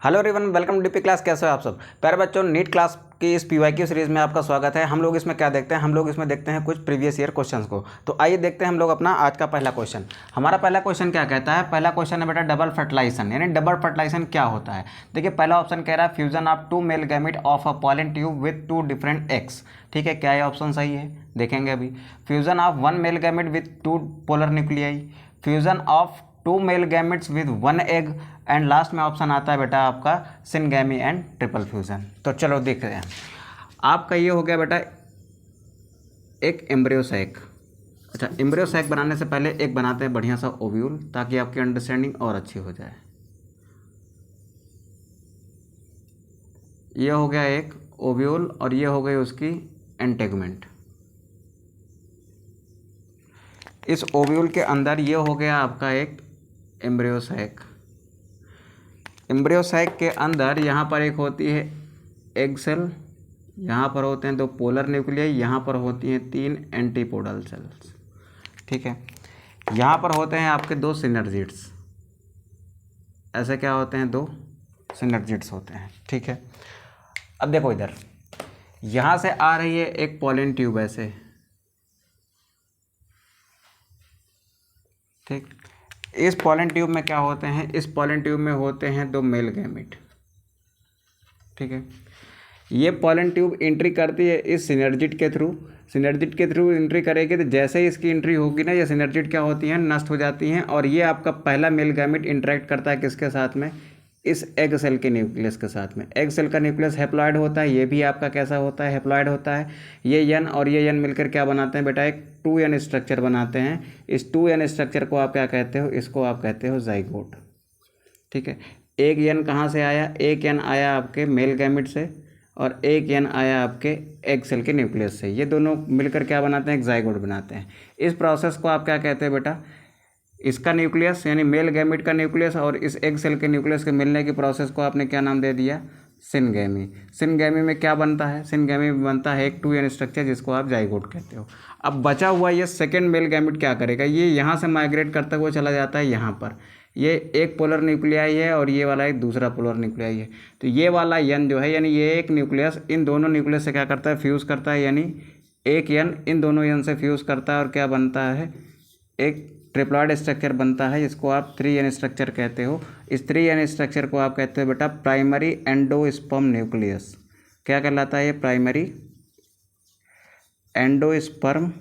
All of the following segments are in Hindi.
Hello everyone, welcome DP class. कैसे हो आप सब प्यारे बच्चों। नीट क्लास की इस पीवाईक्यू सीरीज़ में आपका स्वागत है। हम लोग इसमें क्या देखते हैं, हम लोग इसमें देखते हैं कुछ प्रीवियस ईयर क्वेश्चंस को। तो आइए देखते हैं हम लोग अपना आज का पहला क्वेश्चन। हमारा पहला क्वेश्चन क्या कहता है? पहला क्वेश्चन है बेटा डबल फर्टिलाइजेशन, यानी डबल फर्टिलाइजेशन क्या होता है। देखिए पहला ऑप्शन कह रहा है fusion of two male gamete of a pollen tube with two different eggs. ठीक है, क्या ये ऑप्शन सही है देखेंगे अभी। Fusion of one male gamete with two polar nuclei, fusion of two male gametes with one egg, and last में ऑप्शन आता है बेटा आपका सिनगैमी एंड ट्रिपल फ्यूजन। तो चलो देखते हैं। आपका ये हो गया बेटा एक एम्ब्रियो सैक। अच्छा, एम्ब्रियो सैक बनाने से पहले एक बनाते हैं बढ़िया सा ओव्यूल, ताकि आपकी अंडरस्टैंडिंग और अच्छी हो जाए। ये हो गया एक ओव्यूल और ये हो गई उसकी एंटेगमेंट। इस ओव्यूल के अंदर ये हो गया आपका एक एम्ब्रियो सैक। एम्ब्रियो सैक के अंदर यहाँ पर एक होती है एग सेल, यहाँ पर होते हैं दो पोलर न्यूक्लियाई, यहाँ पर होती हैं तीन एंटीपोडल सेल्स। ठीक है, यहाँ पर होते हैं आपके दो सिनर्जिड्स। ऐसे क्या होते हैं? दो सिनर्जिड्स होते हैं। ठीक है, अब देखो इधर यहाँ से आ रही है एक पॉलन ट्यूब ऐसे। ठीक, इस पॉलन ट्यूब में क्या होते हैं? इस पॉलन ट्यूब में होते हैं दो मेल गैमेट। ठीक है, ये पॉलन ट्यूब एंट्री करती है इस सिनर्जिड के थ्रू। सिनर्जिड के थ्रू एंट्री करेगी तो जैसे ही इसकी एंट्री होगी ना, ये सिनर्जिड क्या होती हैं? नष्ट हो जाती हैं। और ये आपका पहला मेल गैमेट इंटरेक्ट करता है किसके साथ में? इस एग सेल के न्यूक्लियस के साथ में। एग सेल का न्यूक्लियस हैप्लॉइड होता है, ये भी आपका कैसा होता है? हैप्लॉइड होता है। ये यन और ये यन मिलकर क्या बनाते हैं बेटा? एक 2n स्ट्रक्चर बनाते हैं। इस 2n स्ट्रक्चर को आप क्या कहते हो? इसको आप कहते हो जाइगोट। ठीक है, एक यन कहाँ से आया? एक यन आया आपके मेल गैमेट से और एक यन आया आपके एग सेल के न्यूक्लियस से। ये दोनों मिलकर क्या बनाते हैं? एक जाइगोट बनाते हैं। इस प्रोसेस को आप क्या कहते हैं बेटा? इसका न्यूक्लियस यानी मेल गैमेट का न्यूक्लियस और इस एग सेल के न्यूक्लियस के मिलने की प्रोसेस को आपने क्या नाम दे दिया? सिनगैमी। सिनगैमी में क्या बनता है? सिनगैमी में बनता है एक 2n स्ट्रक्चर जिसको आप जाइगोट कहते हो। अब बचा हुआ ये सेकेंड मेल गैमेट क्या करेगा? ये यहाँ से माइग्रेट करता हुआ चला जाता है यहाँ पर। ये एक पोलर न्यूक्लियाई है और ये वाला एक दूसरा पोलर न्यूक्लियाई है। तो ये वाला यन जो है, यानी ये एक न्यूक्लियस इन दोनों न्यूक्लियस से क्या करता है? फ्यूज़ करता है। यानी एक यन इन दोनों यन से फ्यूज़ करता है और क्या बनता है? एक ट्रिप्लॉइड स्ट्रक्चर बनता है, जिसको आप 3n स्ट्रक्चर कहते हो। इस 3n स्ट्रक्चर को आप कहते हो बेटा प्राइमरी एंडोस्पर्म न्यूक्लियस। क्या कहलाता है ये? प्राइमरी एंडोस्पर्म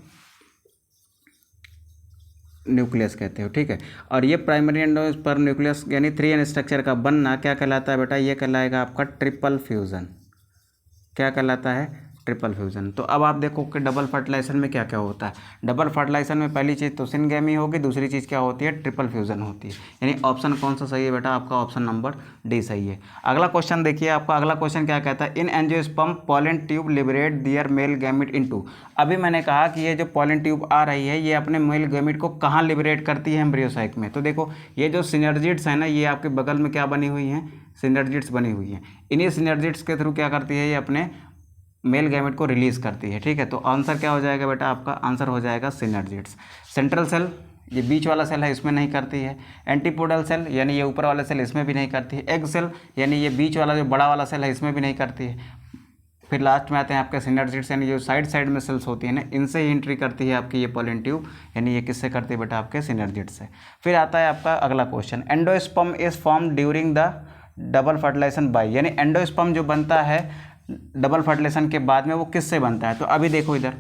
न्यूक्लियस कहते हो। ठीक है, और ये प्राइमरी एंडोस्पर्म न्यूक्लियस यानी 3n स्ट्रक्चर का बनना क्या कहलाता है बेटा? ये कहलाएगा आपका ट्रिपल फ्यूज़न। क्या कहलाता है? Triple fusion. तो अब आप देखो कि डबल फर्टिलाइजेशन में क्या क्या होता है। डबल फर्टिलाइजेशन में पहली चीज़ तो सिनगैमी होगी, दूसरी चीज़ क्या होती है? ट्रिपल फ्यूज़न होती है। यानी ऑप्शन कौन सा सही है बेटा? आपका ऑप्शन नंबर डी सही है। अगला क्वेश्चन देखिए, आपका अगला क्वेश्चन क्या कहता है? In angiosperm pollen tube liberate their male gamete into. अभी मैंने कहा कि ये जो पॉलन ट्यूब आ रही है ये अपने मेल गैमेट को कहाँ लिबरेट करती है? एम्ब्रियो सैक में। तो देखो ये जो सिनर्जिड्स हैं ना, ये आपके बगल में क्या बनी हुई हैं? सिनर्जिड्स बनी हुई हैं। इन्हीं सिनर्जिड्स के थ्रू क्या करती है? ये अपने मेल गैमेट को रिलीज करती है। ठीक है, तो आंसर क्या हो जाएगा बेटा? आपका आंसर हो जाएगा सिनर्जिड्स। सेंट्रल सेल, ये बीच वाला सेल है, इसमें नहीं करती है। एंटीपोडल सेल यानी ये ऊपर वाला सेल, इसमें भी नहीं करती है। एग सेल यानी ये बीच वाला जो बड़ा वाला सेल है, इसमें भी नहीं करती है। फिर लास्ट में आते हैं आपके सिनर्जिड्स, यानी जो साइड साइड में सेल्स होती है ना, इनसे ही एंट्री करती है आपकी ये पॉलन ट्यूब। यानी ये किससे करती है बेटा? आपके सिनर्जिड्स से। फिर आता है आपका अगला question, endosperm is form during the double fertilization by. यानी एंडोस्पर्म जो बनता है डबल फर्टिलाइजेशन के बाद में, वो किससे बनता है? तो अभी देखो इधर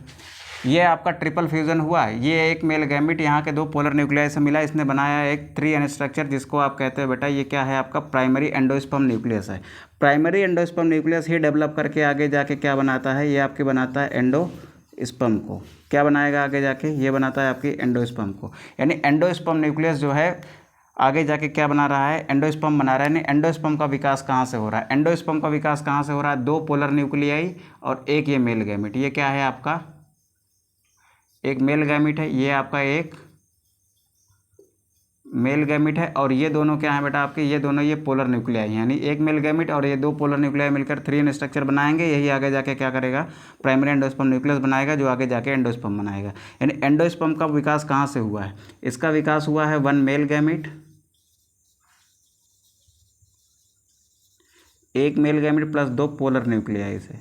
ये आपका ट्रिपल फ्यूजन हुआ। ये एक मेल गैमेट यहाँ के दो पोलर न्यूक्लियाई से मिला, इसने बनाया एक 3n स्ट्रक्चर जिसको आप कहते हैं बेटा ये क्या है? आपका प्राइमरी एंडोस्पर्म न्यूक्लियस है। प्राइमरी एंडोस्पर्म न्यूक्लियस ही डेवलप करके आगे जाके क्या बनाता है? ये आपके बनाता है एंडोस्पर्म को। क्या बनाएगा आगे जाके? ये बनाता है आपकी एंडोस्पर्म को। यानी एंडोस्पर्म न्यूक्लियस जो है आगे जाके क्या बना रहा है? एंडोस्पर्म बना रहा है। यानी एंडोस्पर्म का विकास कहाँ से हो रहा है? एंडोस्पर्म का विकास कहाँ से हो रहा है? दो पोलर न्यूक्लियाई और एक ये मेल गैमेट। ये क्या है आपका? एक मेल गैमेट है, ये आपका एक मेल गैमेट है और ये दोनों क्या है बेटा आपके? ये दोनों ये पोलर न्यूक्लियाई हैं। यानी एक मेल गैमेट और ये दो पोलर न्यूक्लियाई मिलकर 3n स्ट्रक्चर बनाएंगे। यही आगे जाके क्या करेगा? प्राइमरी एंडोस्पर्म न्यूक्लियस बनाएगा, जो आगे जाके एंडोस्पर्म बनाएगा। यानी एंडोस्पर्म का विकास कहाँ से हुआ है? इसका विकास हुआ है वन मेल गैमेट एक male gamete plus 2 polar nuclei से,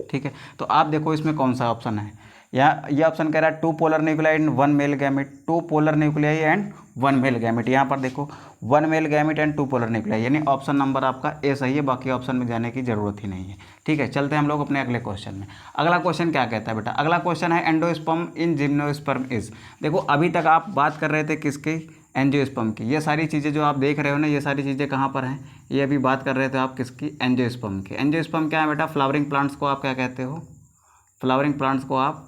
ठीक है। तो आप देखो इसमें कौन सा ऑप्शन है, यहाँ ये ऑप्शन कह रहा है 2 polar nuclei and 1 male gamete, 2 polar nuclei and 1 male gamete. यहाँ पर देखो 1 male gamete and 2 polar nuclei, यानी ऑप्शन नंबर आपका ए सही है, बाकी ऑप्शन में जाने की जरूरत ही नहीं है, ठीक है। चलते हैं हम लोग अपने अगले क्वेश्चन में। अगला क्वेश्चन क्या कहता है बेटा, अगला क्वेश्चन है एंडोस्पर्म इन जिम्नोस्पर्म इज। देखो अभी तक आप बात कर रहे थे किसकी, एंजियोस्पर्म की। ये सारी चीज़ें जो आप देख रहे हो ना, ये सारी चीज़ें कहाँ पर हैं, ये अभी बात कर रहे थे आप किसकी, एंजियोस्पर्म की। एंजियोस्पर्म क्या है बेटा, फ्लावरिंग प्लांट्स को आप क्या कहते हो, फ्लावरिंग प्लांट्स को आप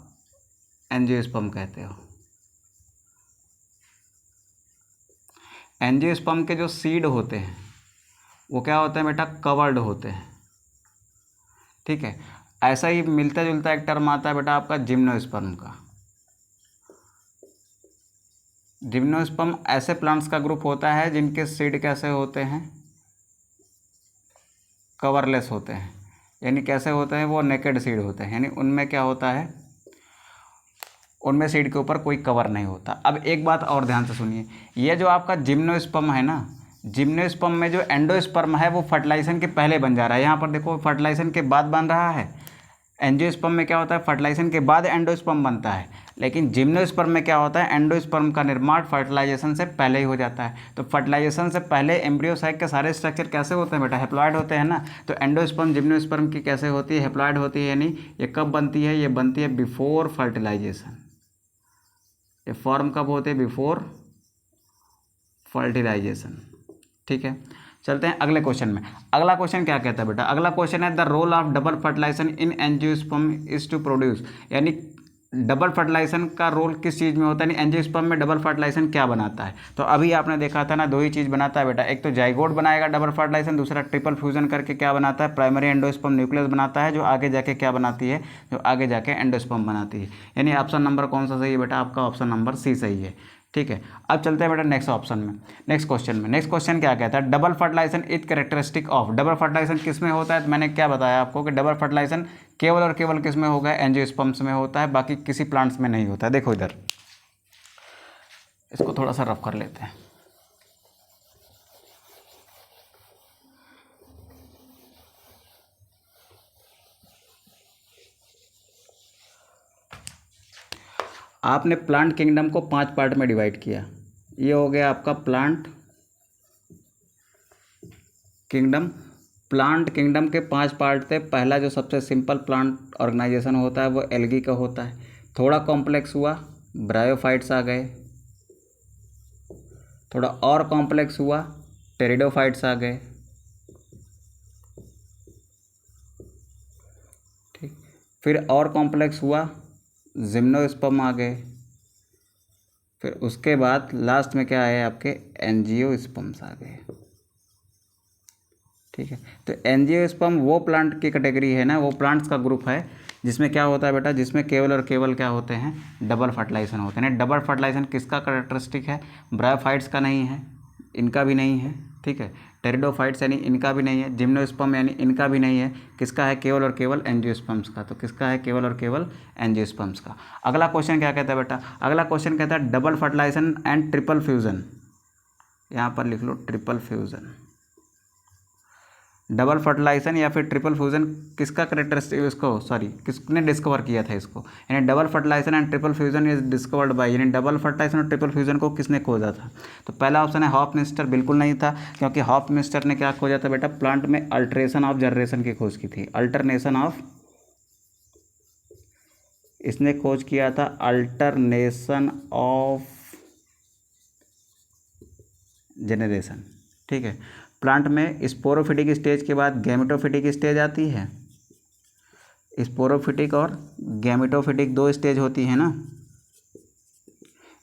एंजियोस्पर्म कहते हो। एंजियोस्पर्म के जो सीड होते हैं वो क्या होते हैं बेटा, कवर्ड होते हैं, ठीक है। ऐसा ही मिलता जुलता एक टर्म आता है बेटा आपका जिम्नोस्पर्म का। जिम्नोस्पर्म ऐसे प्लांट्स का ग्रुप होता है जिनके सीड कैसे होते हैं, कवरलेस होते हैं, यानी कैसे होते हैं, वो नेकेड सीड होते हैं, यानी उनमें क्या होता है, उनमें सीड के ऊपर कोई कवर नहीं होता। अब एक बात और ध्यान से सुनिए, ये जो आपका जिम्नोस्पर्म है ना, जिम्नोस्पर्म में जो एंडोस्पर्म है वो फर्टिलाइजेशन के पहले बन जा रहा है। यहाँ पर देखो फर्टिलाइजेशन के बाद बन रहा है। एंजियोस्पर्म में क्या होता है, फर्टिलाइजेशन के बाद एंडोस्पर्म बनता है, लेकिन जिम्नोस्पर्म में क्या होता है, एंडोस्पर्म का निर्माण फर्टिलाइजेशन से पहले ही हो जाता है। तो फर्टिलाइजेशन से पहले एम्ब्रियो साइक के सारे स्ट्रक्चर कैसे होते हैं बेटा, हैप्लॉइड होते हैं ना। तो एंडोस्पर्म जिम्नोस्पर्म की कैसे होती है, हैप्लॉइड होती है, यानी ये कब बनती है, ये बनती है बिफोर फर्टिलाइजेशन। ये फॉर्म कब होते हैं, बिफोर फर्टिलाइजेशन, ठीक है। चलते हैं अगले क्वेश्चन में। अगला क्वेश्चन क्या कहता है बेटा, अगला क्वेश्चन है the role of double fertilization in angiosperm is to produce, यानी डबल फर्टिलाइजेशन का रोल किस चीज़ में होता है, यानी एंजियोस्पर्म में डबल फर्टिलाइजेशन क्या बनाता है। तो अभी आपने देखा था ना, दो ही चीज़ बनाता है बेटा, एक तो जाइगोट बनाएगा डबल फर्टिलाइजेशन, दूसरा ट्रिपल फ्यूजन करके क्या बनाता है, प्राइमरी एंडोस्पर्म न्यूक्लियस बनाता है, जो आगे जाके क्या बनाती है, जो आगे जाके एंडोस्पर्म बनाती है। यानी ऑप्शन नंबर कौन सा सही है बेटा, आपका ऑप्शन नंबर सी सही है, ठीक है। अब चलते हैं बेटा नेक्स्ट ऑप्शन में, नेक्स्ट क्वेश्चन में। नेक्स्ट क्वेश्चन क्या कहता है, double fertilization is characteristic of. Double fertilization किस में होता है, तो मैंने क्या बताया आपको कि डबल फर्टिलाइजेशन केवल और केवल किस में होगा, एंजियोस्पर्म्स में होता है, बाकी किसी प्लांट्स में नहीं होता है। देखो इधर, इसको थोड़ा सा रफ कर लेते हैं। आपने प्लांट किंगडम को 5 पार्ट में डिवाइड किया। ये हो गया आपका प्लांट किंगडम। प्लांट किंगडम के 5 पार्ट थे। पहला जो सबसे सिंपल प्लांट ऑर्गेनाइजेशन होता है वो एल्गी का होता है। थोड़ा कॉम्प्लेक्स हुआ, ब्रायोफाइट्स आ गए। थोड़ा और कॉम्प्लेक्स हुआ, टेरिडोफाइट्स आ गए, ठीक। फिर और कॉम्प्लेक्स हुआ, जिम्नोस्पर्म आ गए। फिर उसके बाद लास्ट में क्या आए, आपके एंजियोस्पर्म्स आ गए, ठीक है। तो एंजियोस्पर्म वो प्लांट की कैटेगरी है ना, वो प्लांट्स का ग्रुप है जिसमें क्या होता है बेटा, जिसमें केवल और केवल क्या होते हैं, डबल फर्टिलाइजेशन होते हैं। डबल फर्टिलाइजेशन किसका कैरेक्टरिस्टिक है, ब्रायोफाइट्स का नहीं है, इनका भी नहीं है, ठीक है। टेरिडोफाइट्स यानी इनका भी नहीं है, जिम्नोस्पर्म यानी इनका भी नहीं है। किसका है, केवल और केवल एंजियोस्पर्म्स का। तो किसका है, केवल और केवल एंजियोस्पर्म्स का। अगला क्वेश्चन क्या कहता है बेटा, अगला क्वेश्चन कहता है double fertilization and triple fusion. यहाँ पर लिख लो ट्रिपल फ्यूजन। डबल फर्टिलाइजेशन या फिर ट्रिपल फ्यूजन किसका करेक्टरिस्टिक, इसको सॉरी किसने डिस्कवर किया था इसको, यानी double fertilization and triple fusion is discovered by, यानी डबल फर्टिलाइजेशन और ट्रिपल फ्यूजन को किसने खोजा था। तो पहला ऑप्शन है हॉफमिस्टर, बिल्कुल नहीं था, क्योंकि हॉफमिस्टर ने क्या खोजा था बेटा, प्लांट में अल्टरेशन ऑफ जनरेशन की खोज की थी। अल्टरनेशन ऑफ, इसने खोज किया था अल्टरनेशन ऑफ जनरेशन, ठीक है। प्लांट में स्पोरोफिटिक स्टेज के बाद गैमेटोफिटिक स्टेज आती है। स्पोरोफिटिक और गैमेटोफिटिक 2 स्टेज होती है ना।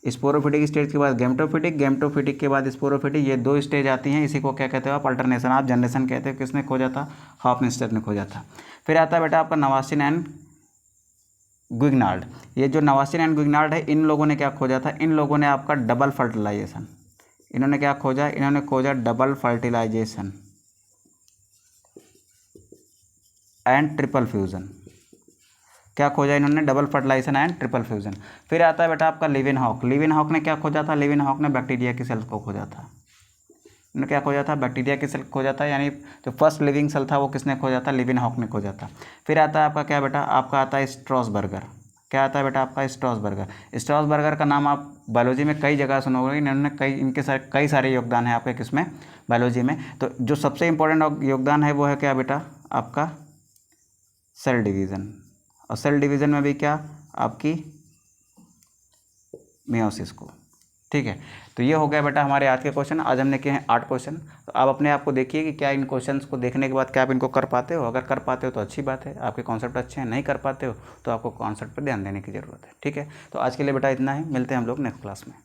स्पोरोफिटिक स्टेज के बाद गैमेटोफिटिक, गैमेटोफिटिक के बाद स्पोरोफिटिक, ये 2 स्टेज आती हैं। इसी को क्या कहते हो आप, अल्टरनेशन ऑफ जनरेशन कहते हो। किसने खोजा था, हॉफमिस्टर ने खोजा था। फिर आता है बेटा आपका नवासिन एंड गुइगनार्ड। ये जो नवासिन एंड गुइगनार्ड है, इन लोगों ने क्या खोजा था, इन लोगों ने आपका डबल फर्टिलाइजेशन, इन्होंने क्या खोजा, इन्होंने खोजा double fertilization and triple fusion. क्या खोजा इन्होंने, double fertilization and triple fusion. फिर आता है बेटा आपका लिविनहॉक। लिविनहॉक ने क्या खोजा था, लिविनहॉक ने बैक्टीरिया की सेल्स को खोजा था। इन्होंने क्या खोजा था, बैक्टीरिया की सेल खोजा था, यानी जो फर्स्ट लिविंग सेल था वो किसने खोजा था, लिविनहॉक ने खोजा था। फिर आता है आपका क्या बेटा, आपका आता है स्ट्रॉसबर्गर। क्या आता है बेटा आपका, स्ट्रॉसबर्गर। स्ट्रॉसबर्गर का नाम आप बायोलॉजी में कई जगह सुनोगे, इन्होंने कई सारे योगदान है आपके किसमें, बायोलॉजी में। तो जो सबसे इंपॉर्टेंट योगदान है वो है क्या बेटा आपका, सेल डिवीज़न। और सेल डिवीज़न में भी क्या, आपकी मियोसिस को। ठीक है, तो ये हो गया बेटा हमारे आज के क्वेश्चन। आज हमने किए हैं 8 क्वेश्चन। तो आप अपने आप को देखिए कि क्या इन क्वेश्चंस को देखने के बाद क्या आप इनको कर पाते हो। अगर कर पाते हो तो अच्छी बात है, आपके कॉन्सेप्ट अच्छे हैं। नहीं कर पाते हो तो आपको कॉन्सेप्ट पर ध्यान देने की ज़रूरत है। ठीक है, तो आज के लिए बेटा इतना ही, मिलते हैं हम लोग नेक्स्ट क्लास में।